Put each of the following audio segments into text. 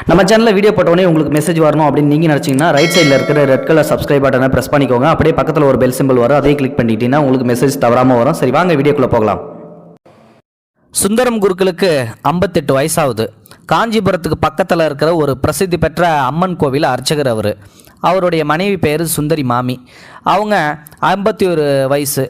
நம்ம சேனலில் வீடியோ போட்டோடனே உங்களுக்கு மெசேஜ் வரணும் அப்படின்னு நீங்கள் நினச்சிங்கன்னா ரைட் சைடில் இருக்கிற ரெட் கலர் சப்ஸ்கிரைப் பட்டனை ப்ரெஸ் பண்ணிக்கோங்க. அப்படியே பக்கத்தில் ஒரு பெல் சிம்பிள் வரும், அதையும் கிளிக் பண்ணிட்டீங்கன்னா உங்களுக்கு மெசேஜ் தவறாமல் வரும். சரி, வாங்க வீடியோக்குள்ளே போகலாம். சுந்தரம் குருக்களுக்கு 58 வயசாகுது. காஞ்சிபுரத்துக்கு பக்கத்தில் இருக்கிற ஒரு பிரசித்தி பெற்ற அம்மன் கோவில் அர்ச்சகர் அவர். அவருடைய மனைவி பேர் சுந்தரி மாமி. அவங்க 51 வயசு.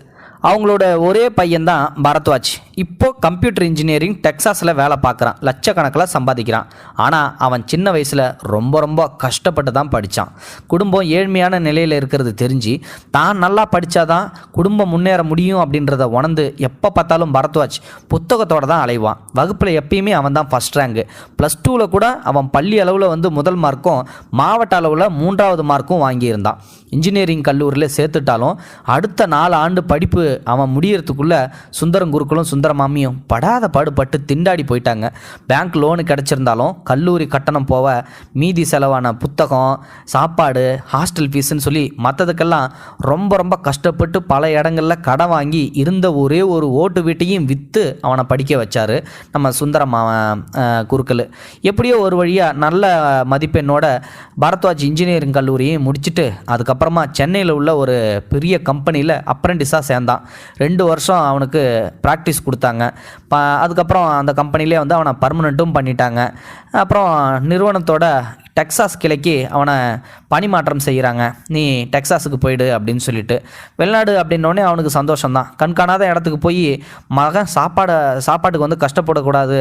அவங்களோட ஒரே பையன்தான் பரத்வாஜ். இப்போது கம்ப்யூட்டர் இன்ஜினியரிங் டெக்சாஸில் வேலை பார்க்குறான். லட்சக்கணக்கில் சம்பாதிக்கிறான். ஆனால் அவன் சின்ன வயசில் ரொம்ப கஷ்டப்பட்டு தான் படித்தான். குடும்பம் ஏழ்மையான நிலையில் இருக்கிறது தெரிஞ்சு தான் நல்லா படித்தாதான் குடும்பம் முன்னேற முடியும் அப்படின்றத உணர்ந்து எப்போ பார்த்தாலும் பரத்வாஜ் புத்தகத்தோடு தான் அலைவான். வகுப்பில் எப்பயுமே அவன் தான் ஃபஸ்ட் ரேங்கு. +2ல் கூட அவன் பள்ளி அளவில் முதல் மார்க்கும் மாவட்ட அளவில் 3வது மார்க்கும் வாங்கியிருந்தான். இன்ஜினியரிங் கல்லூரியில் சேர்த்துட்டாலும் அடுத்த 4 ஆண்டு படிப்பு அவன் முடியறதுக்குள்ளே சுந்தரம் குருக்களும் சுந்தரமாமியும் படாத பாடுபட்டு திண்டாடி போயிட்டாங்க. பேங்க் லோனு கிடச்சிருந்தாலும் கல்லூரி கட்டணம் போக மீதி செலவான புத்தகம், சாப்பாடு, ஹாஸ்டல் ஃபீஸுன்னு சொல்லி மற்றதுக்கெல்லாம் ரொம்ப கஷ்டப்பட்டு பல இடங்களில் கடன் வாங்கி இருந்த ஒரே ஒரு ஓட்டு வீட்டையும் விற்று அவனை படிக்க வச்சார் நம்ம சுந்தரமா குருக்கள். எப்படியோ ஒரு வழியாக நல்ல மதிப்பெண்ணோட பரத்வாஜ் இன்ஜினியரிங் கல்லூரியை முடிச்சுட்டு அதுக்கப்புறமா சென்னையில் உள்ள ஒரு பெரிய கம்பெனியில் அப்ரெண்டிஸாக சேர்ந்தான். 2 வருஷம் அவனுக்கு ப்ராக்டிஸ் கொடுத்தாங்க. அதுக்கப்புறம் அந்த கம்பெனிலே அவனை பர்மனெண்ட்டும் பண்ணிட்டாங்க. அப்புறம் நிறுவனத்தோட டெக்சாஸ் கிளைக்கு அவனை பணிமாற்றம் செய்கிறாங்க. நீ டெக்சாஸுக்கு போயிடு அப்படின்னு சொல்லிட்டு. வெளிநாடு அப்படின்னோடனே அவனுக்கு சந்தோஷம்தான். கண்காணாத இடத்துக்கு போய் மகன் சாப்பாட்டுக்கு கஷ்டப்படக்கூடாது.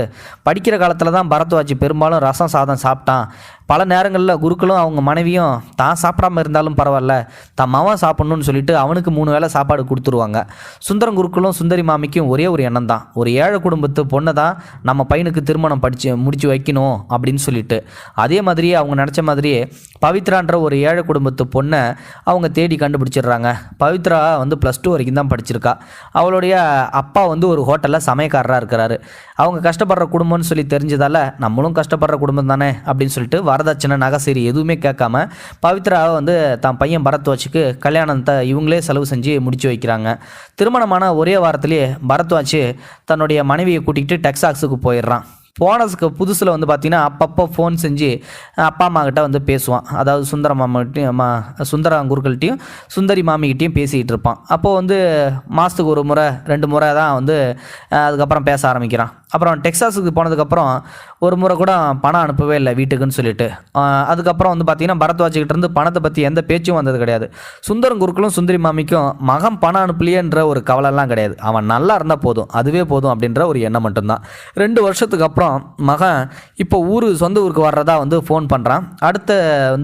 படிக்கிற காலத்தில் தான் பரத்வாஜ் பெரும்பாலும் ரசம் சாதம் சாப்பிட்டான். பல நேரங்களில் குருக்களும் அவங்க மனைவியும் தான் சாப்பிடாமல் இருந்தாலும் பரவாயில்ல, தான் மகன் சாப்பிட்ணுன்னு சொல்லிட்டு அவனுக்கு 3 வேளை சாப்பாடு கொடுத்துருவாங்க. சுந்தரம் குருக்களும் சுந்தரி மாமிக்கும் ஒரே ஒரு எண்ணம் தான், ஒரு ஏழை குடும்பத்து பொண்ணை தான் நம்ம பையனுக்கு திருமணம் முடிச்சு வைக்கணும் அப்படின்னு சொல்லிட்டு. அதே மாதிரியே அவங்க நினச்ச மாதிரியே பவித்ரான்ற ஒரு ஏழை குடும்பத்து பொண்ணை அவங்க தேடி கண்டுபிடிச்சிடுறாங்க. பவித்ரா +2 வரைக்கும் தான் படிச்சிருக்கா. அவளுடைய அப்பா ஒரு ஹோட்டலில் சமயக்காரராக இருக்கிறாரு. அவங்க கஷ்டப்படுற குடும்பம்னு சொல்லி தெரிஞ்சதால் நம்மளும் கஷ்டப்படுற குடும்பம் தானே அப்படின்னு சொல்லிட்டு வரதட்சணை, நகைசீரி எதுவுமே கேட்காம பவித்ராவை தான் பையன் பரத்வாஜுக்கு கல்யாணத்தை இவங்களே செலவு செஞ்சு முடிச்சு வைக்கிறாங்க. திருமணமான ஒரே வாரத்திலேயே பரத்வாஜ் தன்னுடைய மனைவியை கூட்டிகிட்டு டெக்சாஸுக்கு போயிடுறான். போனதுக்கு புதுசில் பார்த்தீங்கன்னா அப்பப்போ ஃபோன் செஞ்சு அப்பா அம்மா கிட்ட பேசுவான். அதாவது சுந்தரம் குருக்கள்கிட்டையும் சுந்தரி மாமிகிட்டையும் பேசிகிட்டு இருப்பான். அப்போது மாதத்துக்கு 1 முறை 2 முறை தான் அதுக்கப்புறம் பேச ஆரம்பிக்கிறான். அப்புறம் டெக்சாஸுக்கு போனதுக்கப்புறம் 1 முறை கூட பணம் அனுப்பவே இல்லை வீட்டுக்குன்னு சொல்லிட்டு. அதுக்கப்புறம் பார்த்தீங்கன்னா பரத்வாஜ்கிட்டேருந்து பணத்தை பற்றி எந்த பேச்சும் வந்தது கிடையாது. சுந்தரம் குருக்களும் சுந்தரி மாமிக்கும் மகன் பணம் அனுப்பலையேன்ற ஒரு கவலைலாம் கிடையாது. அவன் நல்லா இருந்தால் போதும், அதுவே போதும் அப்படின்ற ஒரு எண்ணம் மட்டும்தான். 2 வருஷத்துக்கு அப்புறம் மகன் இப்போ சொந்த ஊருக்கு வர்றதா ஃபோன் பண்ணுறான். அடுத்த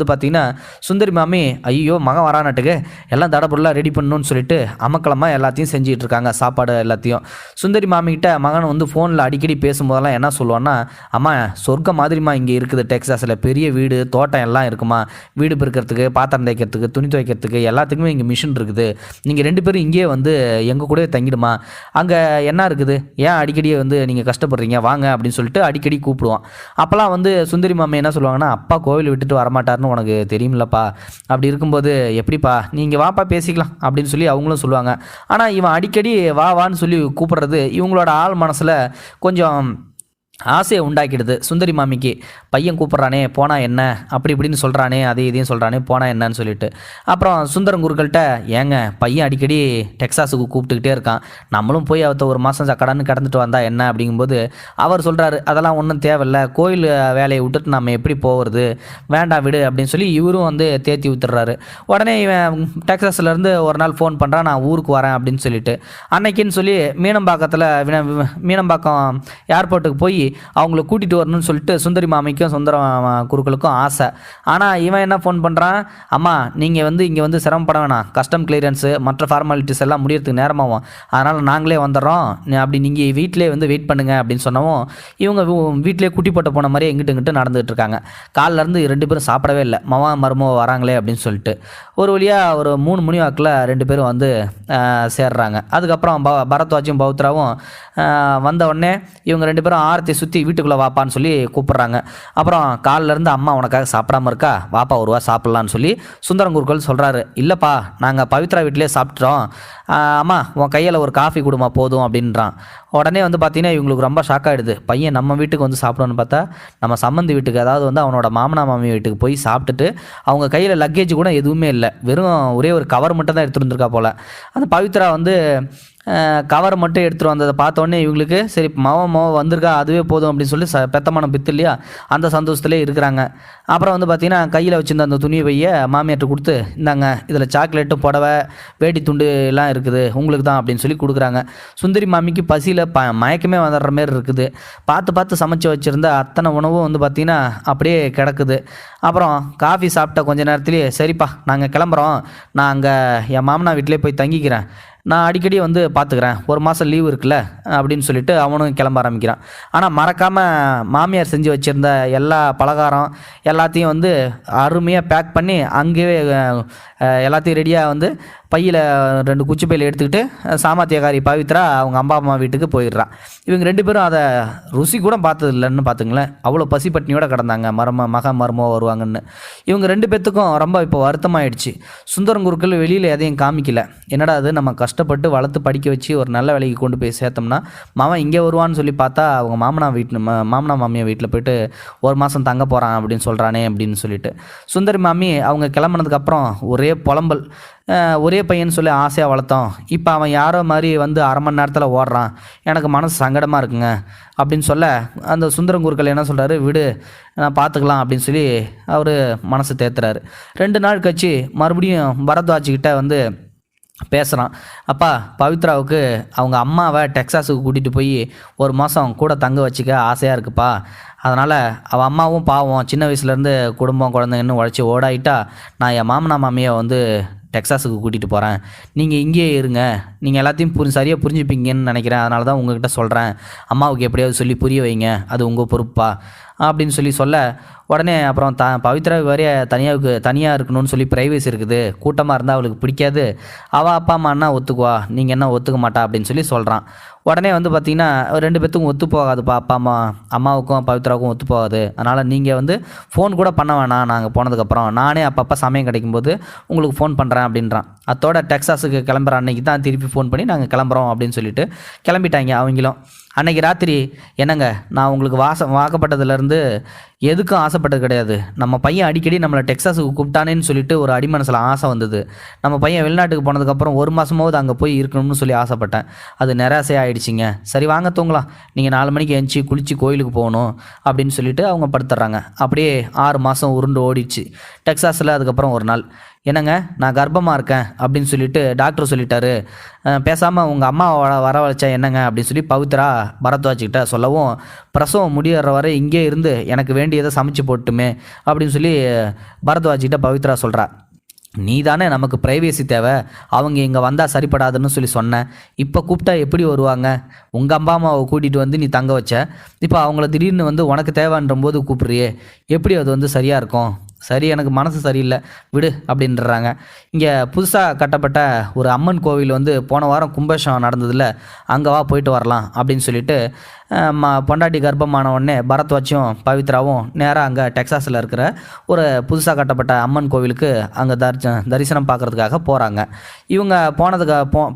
பார்த்தீங்கன்னா சுந்தரி மாமி ஐயோ மகன் வரானாட்டுக்கு எல்லாம் தடப்பொருளாக ரெடி பண்ணணும்னு சொல்லிட்டு அமக்கலமாக எல்லாத்தையும் செஞ்சுட்டு இருக்காங்க, சாப்பாடு எல்லாத்தையும். சுந்தரி மாமிக்கிட்ட மகன் ஃபோனில் அடிக்கடி பேசும்போதெல்லாம் என்ன சொல்லுவான்னா, அம்மா சொர்க்கம் மாதிரிமா இங்கே இருக்குது டெக்சாஸில், பெரிய வீடு தோட்டம் எல்லாம் இருக்குமா, வீடு பெருக்கிறதுக்கு, பாத்திரம் தைக்கிறதுக்கு, துணி துவைக்கிறதுக்கு எல்லாத்துக்குமே இங்கே மிஷின் இருக்குது. நீங்கள் 2 பேரும் இங்கேயே எங்கள் கூட தங்கிடுமா, அங்கே என்ன இருக்குது, ஏன் அடிக்கடி நீங்கள் கஷ்டப்படுறீங்க, வாங்க அப்படின்னு சொல்லிட்டு அடிக்கடி கூப்பிடுவான். அப்போல்லாம் சுந்தரி மாமி என்ன சொல்லுவாங்கன்னா, அப்பா கோவில் விட்டுட்டு வரமாட்டாருன்னு உனக்கு தெரியுமில்லப்பா, அப்படி இருக்கும்போது எப்படிப்பா நீங்கள் வாப்பா பேசிக்கலாம் அப்படின்னு சொல்லி அவங்களும் சொல்லுவாங்க. ஆனால் இவன் அடிக்கடி வான்னு சொல்லி கூப்பிடுறது இவங்களோட ஆள் மனசில் கொஞ்சம் ஆசையை உண்டாக்கிடுது. சுந்தரி மாமிக்கு பையன் கூப்பிட்றானே போனால் என்ன, அப்படி இப்படின்னு சொல்கிறானே, இதையும் சொல்கிறானே, போனால் என்னன்னு சொல்லிட்டு. அப்புறம் சுந்தரம் குருக்கள்கிட்ட ஏங்க பையன் அடிக்கடி டெக்சாஸுக்கு கூப்பிட்டுக்கிட்டே இருக்கான், நம்மளும் போய் அவத்த 1 மாதம் கடன்னு கடந்துட்டு வந்தா என்ன அப்படிங்கும்போது அவர் சொல்கிறாரு, அதெல்லாம் ஒன்றும் தேவையில்லை, கோயில் வேலையை விட்டுட்டு நம்ம எப்படி போகிறது, வேண்டாம் விடு அப்படின்னு சொல்லி இவரும் தேத்தி ஊத்துறாரு. உடனே இவன் டெக்சாஸ்லேருந்து ஒரு நாள் ஃபோன் பண்ணுறான், நான் ஊருக்கு வரேன் அப்படின்னு சொல்லிட்டு. அன்னைக்குன்னு சொல்லி மீனம்பாக்கம் ஏர்போர்ட்டுக்கு போய் அவங்கள கூட்டிகிட்டு வரணும்னு சொல்லிட்டு சுந்தரி மாமிக்கும் சுந்தரம் குருக்களுக்கும் ஆசை. ஆனால் இவன் என்ன ஃபோன் பண்ணுறான், அம்மா நீங்கள் இங்கே சிரமப்பட வேணாம், கஸ்டம் கிளியரன்ஸு மற்ற ஃபார்மாலிட்டிஸ் எல்லாம் முடியறதுக்கு நேரமாகும், அதனால் நாங்களே வந்துடுறோம், அப்படி நீங்கள் வீட்டிலே வெயிட் பண்ணுங்கள் அப்படின்னு சொன்னவும் இவங்க வீட்டிலே குட்டி போட்ட போன மாதிரியே இங்கிட்டு நடந்துகிட்டு இருக்காங்க. காலிலேருந்து 2 பேரும் சாப்பிடவே இல்லை, மருமோ வராங்களே அப்படின்னு சொல்லிட்டு. ஒரு வழியாக ஒரு 3 மணி வாக்கில் 2 பேரும் சேர்றாங்க. அதுக்கப்புறம் பரத்வாஜும் பௌத்ராவும் வந்த உடனே இவங்க 2 பேரும் ஆரத்தி மாற்றி சுற்றி வீட்டுக்குள்ளே வாப்பான்னு சொல்லி கூப்பிட்றாங்க. அப்புறம் காலிலேருந்து அம்மா உனக்காக சாப்பிடாம இருக்கா, வாப்பா ஒருவா சாப்பிட்லான்னு சொல்லி சுந்தரங்குருக்கள் சொல்கிறாரு. இல்லைப்பா, நாங்கள் பவித்ரா வீட்டிலே சாப்பிட்றோம், அம்மா உன் கையில் ஒரு காஃபி கொடுமா போதும் அப்படின்றான். உடனே வந்து பார்த்தீங்கன்னா இவங்களுக்கு ரொம்ப ஷாக் ஆகிடுது. பையன் நம்ம வீட்டுக்கு வந்து சாப்பிடணும்னு பார்த்தா நம்ம சம்மந்தி வீட்டுக்கு, அதாவது வந்து அவனோட மாமனா மாமி வீட்டுக்கு போய் சாப்பிட்டுட்டு அவங்க கையில் லக்கேஜ் கூட எதுவுமே இல்லை, வெறும் ஒரே ஒரு கவர் மட்டும் தான் எடுத்துகிட்டு வந்திருக்கா போல். அந்த பவித்ரா வந்து கவர் மட்டும் எடுத்துகிட்டு வந்ததை பார்த்தோன்னே இவங்களுக்கு சரி மாவ வந்திருக்கா அதுவே போதும் அப்படின்னு சொல்லி பெத்தமான பித்து இல்லையா, அந்த சந்தோஷத்துலேயே இருக்கிறாங்க. அப்புறம் வந்து பார்த்திங்கன்னா கையில் வச்சுருந்த அந்த துணி பையை மாமியார்ட்ட கொடுத்து, இந்தாங்க இதில் சாக்லேட்டு புடவை வேட்டி துண்டு எல்லாம் இருக்குது உங்களுக்கு தான் அப்படின்னு சொல்லி கொடுக்குறாங்க. சுந்தரி மாமிக்கு பசியில் மயக்கமே வந்துடுற மாரி இருக்குது. பார்த்து சமைச்சு வச்சுருந்த அத்தனை உணவும் வந்து பார்த்திங்கன்னா அப்படியே கிடக்குது. அப்புறம் காஃபி சாப்பிட்ட கொஞ்ச நேரத்துலேயே சரிப்பா நாங்கள் கிளம்புறோம், நான் அங்கே என் மாமனா வீட்டிலே போய் தங்கிக்கிறேன், நான் அடிக்கடி வந்து பார்த்துக்கிறேன், ஒரு மாதம் லீவு இருக்குல்ல அப்படின்னு சொல்லிட்டு அவனும் கிளம்ப ஆரம்பிக்கிறான். ஆனால் மறக்காமல் மாமியார் செஞ்சு வச்சுருந்த எல்லா பலகாரம் எல்லாத்தையும் வந்து அருமையாக பேக் பண்ணி அங்கேயே எல்லாத்தையும் ரெடியாக வந்து பையில் 2 குச்சி பையில் எடுத்துக்கிட்டு சாமர்த்தியக்காரி பவித்ரா அவங்க அம்மா வீட்டுக்கு போயிடுறான். இவங்க 2 பேரும் அதை ருசி கூட பார்த்தது இல்லைன்னு பார்த்துங்களேன், அவ்வளோ பசி பட்டினியோடு கிடந்தாங்க மருமோ வருவாங்கன்னு. இவங்க 2 பேர்த்துக்கும் ரொம்ப இப்போ வருத்தமாயிடுச்சு. சுந்தரங்குருக்கள் வெளியில் எதையும் காமிக்கல. என்னடா அது, நம்ம கஷ்டப்பட்டு வளர்த்து படிக்க வச்சு ஒரு நல்ல வேலைக்கு கொண்டு போய் சேர்த்தோம்னா மாமன் இங்கே வருவான்னு சொல்லி பார்த்தா அவங்க மாமனா மாமியார் வீட்டில் போய்ட்டு ஒரு மாதம் தங்க போகிறான் அப்படின்னு சொல்கிறானே அப்படின்னு சொல்லிட்டு சுந்தரி மாமி அவங்க கிளம்புனதுக்கப்புறம் ஒரே புலம்பல். ஒரே பையன் சொல்லி ஆசையாக வளர்த்தோம், இப்போ அவன் யாரோ மாதிரி வந்து அரை மணி நேரத்தில் ஓடுறான், எனக்கு மனசு சங்கடமாக இருக்குங்க அப்படின்னு சொல்ல அந்த சுந்தரங்குருக்கள் என்ன சொல்கிறாரு, விடு நான் பார்த்துக்கலாம் அப்படின்னு சொல்லி அவர் மனசு தேத்துறாரு. 2 நாள் கழிச்சு மறுபடியும் பரத்வாஜ்கிட்ட வந்து பேசுகிறான். அப்பா, பவித்ராவுக்கு அவங்க அம்மாவை டெக்ஸாஸுக்கு கூட்டிகிட்டு போய் ஒரு மாதம் கூட தங்க வச்சுக்க ஆசையாக இருக்குப்பா, அதனால் அவள் அம்மாவும் பாவம் சின்ன வயசுலேருந்து குடும்பம் குழந்தைங்கன்னு உழைச்சி ஓடாயிட்டா, நான் என் மாமனா மாமியை வந்து டெக்ஸாஸுக்கு கூட்டிகிட்டு போகிறேன், நீங்கள் இங்கேயே இருங்க, நீங்கள் எல்லாத்தையும் சரியாக புரிஞ்சுப்பீங்கன்னு நினைக்கிறேன், அதனால தான் உங்கள்கிட்ட சொல்கிறேன், அம்மாவுக்கு எப்படியாவது சொல்லி புரிய வைங்க, அது உங்கள் பொறுப்பா அப்படின்னு சொல்ல உடனே அப்புறம் பவித்ரா வரைய தனியாக இருக்கணும்னு சொல்லி ப்ரைவேசி இருக்குது, கூட்டமாக இருந்தால் அவளுக்கு பிடிக்காது, அவள் அப்பா அம்மானா ஒத்துக்குவா, நீங்கள் என்ன ஒத்துக்க மாட்டா அப்படின்னு சொல்கிறான். உடனே வந்து பார்த்திங்கன்னா 2 பேர்த்துக்கும் ஒத்து போகாதுப்பா, அம்மாவுக்கும் பவித்ராவுக்கும் ஒத்து போகாது, அதனால் நீங்கள் வந்து ஃபோன் கூட பண்ண வேணாம், நாங்கள் போனதுக்கப்புறம் நானே அப்பப்போ சமயம் கிடைக்கும்போது உங்களுக்கு ஃபோன் பண்ணுறேன் அப்படின்றான். அதோட டெக்ஸாஸுக்கு கிளம்புற அன்னைக்கு தான் திருப்பி ஃபோன் பண்ணி நாங்கள் கிளம்புறோம் அப்படின்னு சொல்லிட்டு கிளம்பிட்டாங்க அவங்களும். அன்றைக்கி ராத்திரி என்னங்க, நான் உங்களுக்கு வாக்கப்பட்டதுலேருந்து எதுக்கும் ஆசைப்பட்டது கிடையாது, நம்ம பையன் அடிக்கடி நம்மளை டெக்ஸாஸுக்கு கூப்பிட்டானேன்னு சொல்லிட்டு ஒரு அடிமனசில் ஆசை வந்தது, நம்ம பையன் வெளிநாட்டுக்கு போனதுக்கப்புறம் 1 மாதமாவது அங்கே போய் இருக்கணும்னு சொல்லி ஆசைப்பட்டேன், அது நிராசை ஆகிடுச்சிங்க, சரி வாங்க தூங்கலாம், நீங்கள் 4 மணிக்கு எழுந்துச்சி குளித்து கோயிலுக்கு போகணும் அப்படின்னு சொல்லிட்டு அவங்க படுத்துட்றாங்க. அப்படியே 6 மாதம் உருண்டு ஓடிடுச்சு டெக்ஸாஸில். அதுக்கப்புறம் ஒரு நாள், என்னங்க நான் கர்ப்பமாக இருக்கேன் அப்படின்னு சொல்லிட்டு டாக்டர் சொல்லிட்டாரு, பேசாமல் உங்கள் அம்மாவை வரவழைச்சா என்னங்க அப்படின்னு சொல்லி பவித்ரா பரத்வாஜ்கிட்ட சொல்லவும், பிரசவம் முடியற வரை இங்கே இருந்து எனக்கு வேண்டியதை சமைச்சு போட்டுமே அப்படின்னு சொல்லி பரத்வாஜ்கிட்ட பவித்ரா சொல்கிறா. நீ தானே நமக்கு ப்ரைவேசி தேவை, அவங்க இங்கே வந்தால் சரிப்படாதுன்னு சொல்லி சொன்னேன், இப்போ கூப்பிட்டா எப்படி வருவாங்க, உங்கள் அம்மா அம்மாவை கூட்டிகிட்டு வந்து நீ தங்க வச்ச, இப்போ அவங்கள திடீர்னு வந்து உனக்கு தேவைன்ற போது கூப்பிட்றியே, எப்படி அது வந்து சரியாக இருக்கும், சரி எனக்கு மனசு சரியில்லை விடு அப்படின்றாங்க. இங்கே புதுசாக கட்டப்பட்ட ஒரு அம்மன் கோவில் வந்து போன வாரம் கும்பாபிஷேகம் நடந்ததில்ல, அங்கே வா போயிட்டு வரலாம் அப்படின்னு சொல்லிட்டு பொண்டாட்டி கர்ப்பமான உடனே பரத்வாஜும் பவித்ராவும் நேராக அங்கே டெக்ஸாஸில் இருக்கிற ஒரு புதுசாக கட்டப்பட்ட அம்மன் கோவிலுக்கு அங்கே தரிசனம் பார்க்குறதுக்காக போகிறாங்க. இவங்க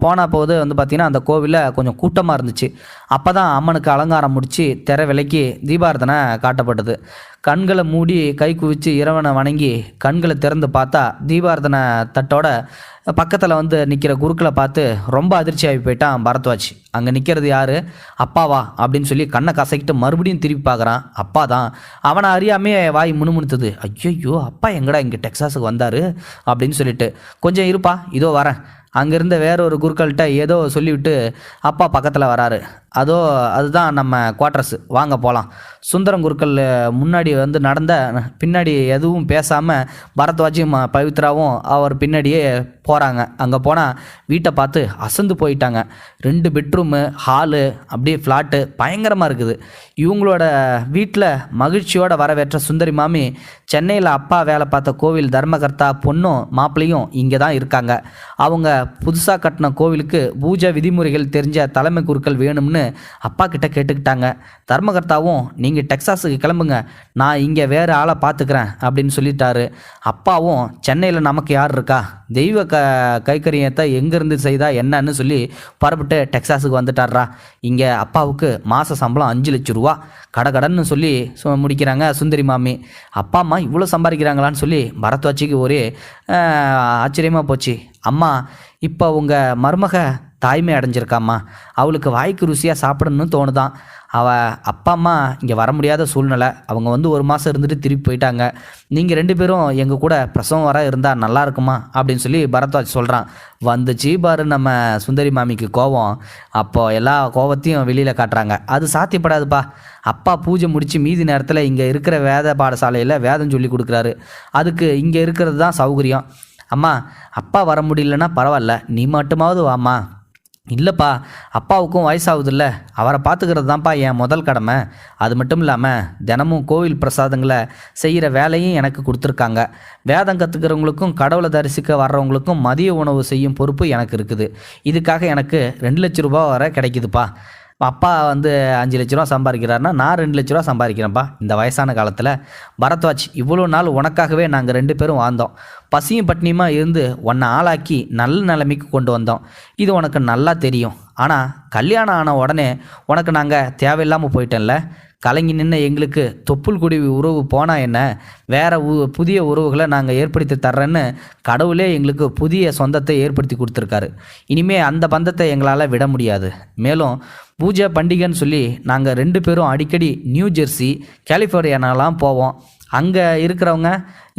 போன போது வந்து பார்த்திங்கன்னா அந்த கோவிலில் கொஞ்சம் கூட்டமாக இருந்துச்சு. அப்போ தான் அம்மனுக்கு அலங்காரம் முடித்து திரை விலைக்கு தீபாரதனை காட்டப்பட்டது. கண்களை மூடி கை குவிச்சு இறைவனை வணங்கி கண்களை திறந்து பார்த்தா தீபாரதனை தட்டோட பக்கத்தில் வந்து நிற்கிற குருக்களை பார்த்து ரொம்ப அதிர்ச்சி ஆகி போயிட்டான் பரத்வாஜ். அங்கே நிற்கிறது யார், அப்பாவா அப்படின்னு சொல்லி கண்ணை கசக்கிட்டு மறுபடியும் திருப்பி பார்க்குறான். அப்பா தான். அவனை அறியாமே வாய் முணுமுணுத்துது. ஐயோ அப்பா எங்கடா இங்கே டெக்ஸாஸுக்கு வந்தார் அப்படின்னு சொல்லிட்டு, கொஞ்சம் இருப்பா இதோ வரேன். அங்கேருந்த வேற ஒரு குருக்கள்கிட்ட ஏதோ சொல்லிவிட்டு அப்பா பக்கத்தில் வராரு. அதுதான் நம்ம குவார்ட்டர்ஸு, வாங்க போகலாம். சுந்தரம் குருக்கள் முன்னாடி வந்து பின்னாடி எதுவும் பேசாமல் பரத்வாஜும் பவித்ராவும் அவர் பின்னாடியே போகிறாங்க. அங்கே போனால் வீட்டை பார்த்து அசந்து போயிட்டாங்க. 2 பெட்ரூமு, ஹாலு, அப்படியே ஃப்ளாட்டு பயங்கரமாக இருக்குது. இவங்களோட வீட்டில் மகிழ்ச்சியோடு வரவேற்ற சுந்தரி மாமி சென்னையில் அப்பா வேலை பார்த்த கோவில் தர்மகர்த்தா பொண்ணும் மாப்பிள்ளையும் இங்கே தான் இருக்காங்க. அவங்க புதுசாக கட்டின கோவிலுக்கு பூஜை விதிமுறைகள் தெரிஞ்ச தலைமை குருக்கள் வேணும்னு அப்பா கிட்ட கேட்டுக்கிட்டாங்க. தர்மகர்த்தாவும் நீங்கள் டெக்சாஸுக்கு கிளம்புங்க, நான் இங்கே வேறு ஆளை பார்த்துக்கிறேன் அப்படின்னு சொல்லிட்டாரு. அப்பாவும் சென்னையில் நமக்கு யார் இருக்கா, தெய்வ கைக்கரியத்தை எங்கேருந்து செய்தா என்னன்னு சொல்லி புறப்பட்டு டெக்சாஸுக்கு வந்துட்டாரா. இங்கே அப்பாவுக்கு மாத சம்பளம் 5 லட்சம் ரூபா கடன்னு சொல்லி முடிக்கிறாங்க சுந்தரி மாமி. அப்பா அம்மா இவ்வளோ சம்பாதிக்கிறாங்களான்னு சொல்லி பரத்வாஜிக்கு ஒரே ஆச்சரியமாக போச்சு. அம்மா, இப்போ உங்கள் மருமக தாய்மை அடைஞ்சிருக்காம்மா, அவளுக்கு வாய்க்கு ருசியாக சாப்பிடணும்னு தோணுதான். அவள் அப்பா அம்மா இங்கே வர முடியாத சூழ்நிலை, அவங்க வந்து 1 மாதம் இருந்துட்டு திருப்பி போயிட்டாங்க. நீங்கள் 2 பேரும் எங்கள் கூட பிரசவம் வர இருந்தால் நல்லா இருக்குமா அப்படின்னு சொல்லி பரத்வாஜ் சொல்கிறான். வந்துச்சு பாரு நம்ம சுந்தரி மாமிக்கு கோபம். அப்போது எல்லா கோபத்தையும் வெளியில் காட்டுறாங்க. அது சாத்தியப்படாதுப்பா. அப்பா பூஜை முடித்து மீதி நேரத்தில் இங்கே இருக்கிற வேத பாடசாலையில் வேதம் சொல்லி கொடுக்குறாரு. அதுக்கு இங்கே இருக்கிறது தான் சௌகரியம். அம்மா, அப்பா வர முடியலன்னா பரவாயில்ல, நீ மட்டுமாவது வாம்மா. இல்லைப்பா, அப்பாவுக்கும் வயசாகுதில்ல, அவரை பார்த்துக்கிறது தான்ப்பா என் முதல் கடமை. அது மட்டும் இல்லாமல் தினமும் கோவில் பிரசாதங்களை செய்கிற வேலையும் எனக்கு கொடுத்துருக்காங்க. வேதம் கற்றுக்கிறவங்களுக்கும் கடவுளை தரிசிக்க வர்றவங்களுக்கும் மதிய உணவு செய்யும் பொறுப்பு எனக்கு இருக்குது. இதுக்காக எனக்கு 2 லட்ச ரூபா வரை கிடைக்குதுப்பா. அப்பா வந்து 5 லட்ச ரூபா சம்பாதிக்கிறாருன்னா நான் 2 லட்ச ரூபா சம்பாதிக்கிறேன்ப்பா இந்த வயசான காலத்தில். பரத்வாஜ், இவ்வளோ நாள் உனக்காகவே நாங்கள் 2 பேரும் வாழ்ந்தோம். பசியும் பட்னியுமா இருந்து உன்னை ஆளாக்கி நல்ல நிலைமைக்கு கொண்டு வந்தோம். இது உனக்கு நல்லா தெரியும். ஆனால் கல்யாணம் ஆன உடனே உனக்கு நாங்கள் தேவையில்லாமல் போயிட்டோம்ல. கலங்கி நின்று எங்களுக்கு தொப்புள் குடி உறவு போனால் என்ன, வேறு புதிய உறவுகளை நாங்கள் ஏற்படுத்தி தர்றேன்னு கடவுளே எங்களுக்கு புதிய சொந்தத்தை ஏற்படுத்தி கொடுத்துருக்காரு. இனிமேல் அந்த பந்தத்தை எங்களால் விட முடியாது. மேலும் பூஜை பண்டிகைன்னு சொல்லி நாங்கள் 2 பேரும் அடிக்கடி நியூ ஜெர்சி, கலிஃபோர்னியானாலாம் போவோம். அங்கே இருக்கிறவங்க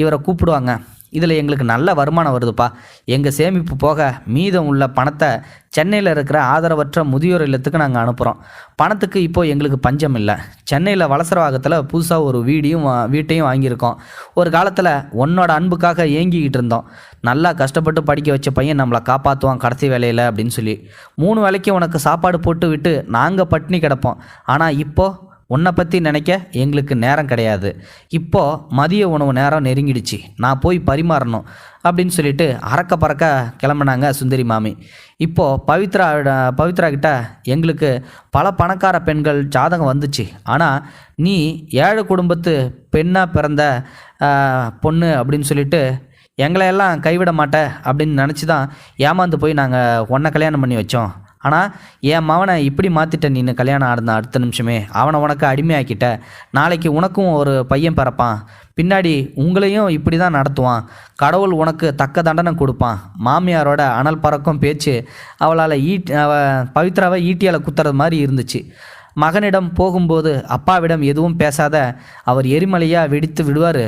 இவரை கூப்பிடுவாங்க. இதில் எங்களுக்கு நல்ல வருமானம் வருதுப்பா. எங்கள் சேமிப்பு போக மீதம் உள்ள பணத்தை சென்னையில் இருக்கிற ஆதரவற்ற முதியோர் இல்லத்துக்கு நாங்கள் அனுப்புகிறோம். பணத்துக்கு இப்போது எங்களுக்கு பஞ்சம் இல்லை. சென்னையில் வலசரவாகத்தில் புதுசாக ஒரு வீட்டையும் வாங்கியிருக்கோம். ஒரு காலத்தில் உன்னோட அன்புக்காக ஏங்கிக்கிட்டு இருந்தோம். நல்லா கஷ்டப்பட்டு படிக்க வச்ச பையன் நம்மளை காப்பாற்றுவான் கடைசி வேலையில் அப்படின்னு சொல்லி 3 வேளைக்கு உனக்கு சாப்பாடு போட்டு விட்டு நாங்கள் பட்டினி கிடப்போம். ஆனால் இப்போது உன்னை பற்றி நினைக்க எங்களுக்கு நேரம் கிடையாது. இப்போது மதிய உணவு நேரம் நெருங்கிடுச்சு, நான் போய் பரிமாறணும் அப்படின்னு சொல்லிட்டு அறக்க பறக்க கிளம்புனாங்க சுந்தரி மாமி. இப்போது பவித்ரா கிட்ட எங்களுக்கு பல பணக்கார பெண்கள் ஜாதகம் வந்துச்சு, ஆனால் நீ ஏழை குடும்பத்து பெண்ணாக பிறந்த பொண்ணு அப்படின்னு சொல்லிட்டு எங்களையெல்லாம் கைவிட மாட்டே அப்படின்னு நினச்சி தான் ஏமாந்து போய் நாங்கள் உன்னை கல்யாணம் பண்ணி வச்சோம். ஆனால் என் மவனை இப்படி மாற்றிட்ட நீனு. கல்யாணம் ஆடுன அடுத்த நிமிஷமே அவனை உனக்கு அடிமையாக்கிட்ட. நாளைக்கு உனக்கும் ஒரு பையன் பிறப்பான், பின்னாடி உங்களையும் இப்படி தான் நடத்துவான். கடவுள் உனக்கு தக்க தண்டனை கொடுப்பான். மாமியாரோட அனல் பறக்கும் பேச்சு அவளால் பவித்ராவை ஈட்டியால் குத்துறது மாதிரி இருந்துச்சு. மகனிடம் போகும்போது அப்பாவிடம் எதுவும் பேசாத, அவர் எரிமலையாக வெடித்து விடுவார்,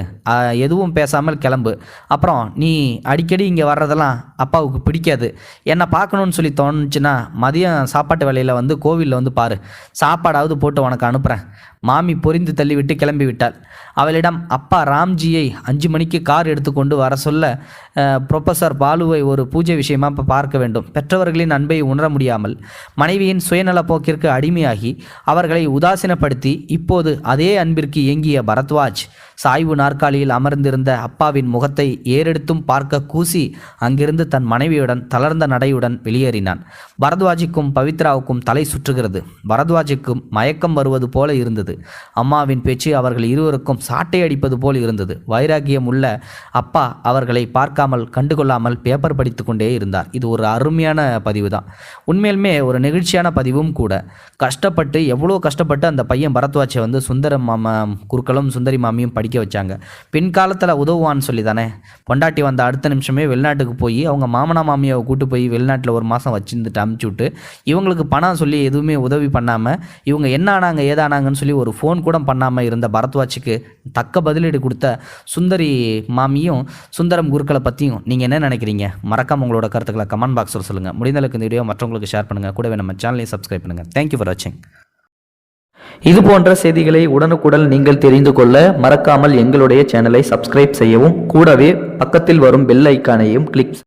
எதுவும் பேசாமல் கிளம்பு. அப்புறம் நீ அடிக்கடி இங்கே வர்றதெல்லாம் அப்பாவுக்கு பிடிக்காது. என்னை பார்க்கணுன்னு சொல்லி தோணுச்சுன்னா மதியம் சாப்பாட்டு வேலையில் வந்து கோவிலில் வந்து பாரு, சாப்பாடாவது போட்டு உனக்கு அனுப்புகிறேன். மாமி பொரிந்து தள்ளிவிட்டு கிளம்பி விட்டாள். அவளிடம் அப்பா ராம்ஜியை 5 மணிக்கு கார் எடுத்துக்கொண்டு வர சொல்ல ப்ரொஃபஸர் பாலுவை ஒரு பூஜை விஷயமாக பார்க்க வேண்டும். பெற்றவர்களின் அன்பை உணர முடியாமல் மனைவியின் சுயநல போக்கிற்கு அடிமையாகி அவர்களை உதாசீனப்படுத்தி இப்போது அதே அன்பிற்கு ஏங்கிய பரத்வாஜ் சாய்வு நாற்காலியில் அமர்ந்திருந்த அப்பாவின் முகத்தை ஏறெடுத்தும் பார்க்க கூசி அங்கிருந்து தன் மனைவியுடன் தளர்ந்த நடையுடன் வெளியேறினான். பரத்வாஜுக்கும் பவித்ராவுக்கும் தலை சுற்றுகிறது. பரத்வாஜுக்கும் மயக்கம் வருவது போல இருந்தது. அம்மாவின் பேச்சு அவர்கள் இருவருக்கும் சாட்டை அடிப்பது போல் இருந்தது. வைராகியம் உள்ள அப்பா அவர்களை பார்க்காமல் கண்டுகொள்ளாமல் பேப்பர் படித்து கொண்டே இருந்தார். இது ஒரு அருமையான பதிவு தான். உண்மையிலுமே ஒரு நெகிழ்ச்சியான பதிவும் கூட. எவ்வளோ கஷ்டப்பட்டு அந்த பையன் பரத்வாஜை வந்து குருக்களும் சுந்தரி மாமியும் படிக்க வச்சாங்க. பின்காலத்தில் உதவுவான்னு சொல்லி தானே. பொண்டாட்டி வந்த அடுத்த நிமிஷமே வெளிநாட்டுக்கு போய் அவங்க மாமனா மாமியாவை கூட்டு போய் வெளிநாட்டில் 1 மாதம் வச்சுருந்துட்டு அமுச்சு விட்டு இவங்களுக்கு பணம் சொல்லி எதுவுமே உதவி பண்ணாமல் இவங்க என்ன ஆனாங்க ஏதானாங்கன்னு சொல்லி ஒரு ஃபோன் கூட பண்ணாமல் இருந்த பரத்வாஜுக்கு தக்க பதிலீடு கொடுத்த சுந்தரி மாமியும் சுந்தரம் குருக்களை பற்றியும் நீங்கள் என்ன நினைக்கிறீங்க? மறக்காம உங்களோட கருத்துக்களை கமெண்ட் பாக்ஸில் சொல்லுங்கள். முடிந்தளவுக்கு இந்த வீடியோ மற்றவங்களுக்கு ஷேர் பண்ணுங்கள். கூடவே நம்ம சேனலையும் சப்ஸ்கிரைப் பண்ணுங்கள். தேங்க்யூ ஃபார் வாட்சிங். இது போன்ற செய்திகளை உடனுக்குடன் நீங்கள் தெரிந்து கொள்ள மறக்காமல் எங்களுடைய சேனலை சப்ஸ்கிரைப் செய்யவும், கூடவே பக்கத்தில் வரும் பெல் ஐக்கானையும் கிளிக்